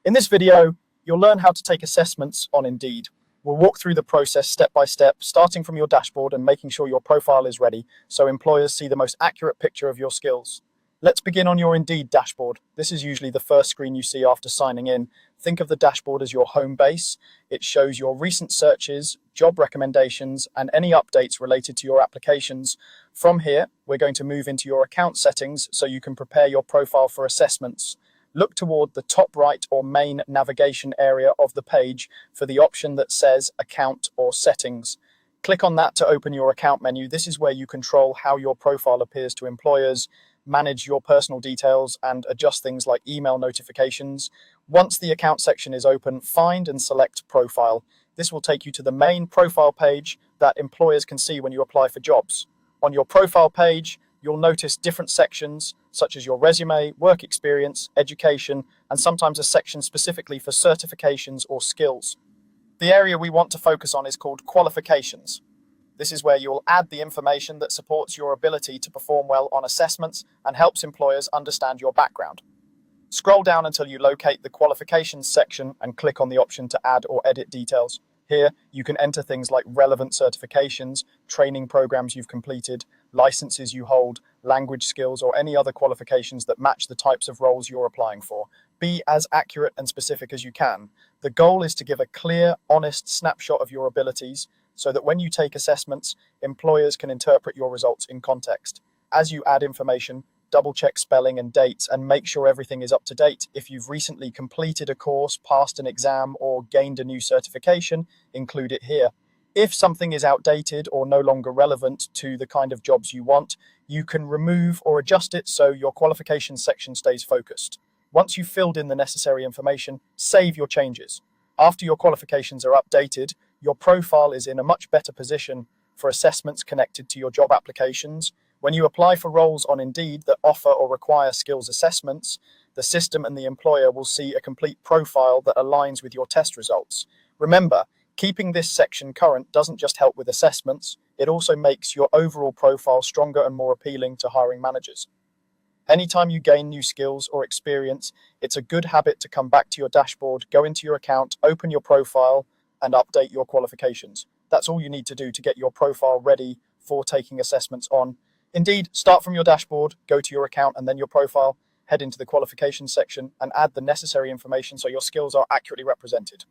In this video, you'll learn how to take assessments on Indeed. We'll walk through the process step by step, starting from your dashboard and making sure your profile is ready so employers see the most accurate picture of your skills. Let's begin on your Indeed dashboard. This is usually the first screen you see after signing in. Think of the dashboard as your home base. It shows your recent searches, job recommendations, and any updates related to your applications. From here, we're going to move into your account settings so you can prepare your profile for assessments. Look toward the top right or main navigation area of the page for the option that says Account or Settings. Click on that to open your account menu. This is where you control how your profile appears to employers, manage your personal details, and adjust things like email notifications. Once the account section is open, find and select Profile. This will take you to the main profile page that employers can see when you apply for jobs. On your profile page, you'll notice different sections such as your resume, work experience, education, and sometimes a section specifically for certifications or skills. The area we want to focus on is called qualifications. This is where you'll add the information that supports your ability to perform well on assessments and helps employers understand your background. Scroll down until you locate the qualifications section and click on the option to add or edit details. Here, you can enter things like relevant certifications, training programs you've completed, licenses you hold, language skills, or any other qualifications that match the types of roles you're applying for. Be as accurate and specific as you can. The goal is to give a clear, honest snapshot of your abilities so that when you take assessments, employers can interpret your results in context. As you add information, double-check spelling and dates and make sure everything is up to date. If you've recently completed a course, passed an exam, or gained a new certification, include it here. If something is outdated or no longer relevant to the kind of jobs you want, you can remove or adjust it so your qualifications section stays focused. Once you've filled in the necessary information, save your changes. After your qualifications are updated, your profile is in a much better position for assessments connected to your job applications. When you apply for roles on Indeed that offer or require skills assessments, the system and the employer will see a complete profile that aligns with your test results. Remember, keeping this section current doesn't just help with assessments, it also makes your overall profile stronger and more appealing to hiring managers. Anytime you gain new skills or experience, it's a good habit to come back to your dashboard, go into your account, open your profile, and update your qualifications. That's all you need to do to get your profile ready for taking assessments on Indeed. Start from your dashboard, go to your account and then your profile, head into the qualifications section and add the necessary information so your skills are accurately represented.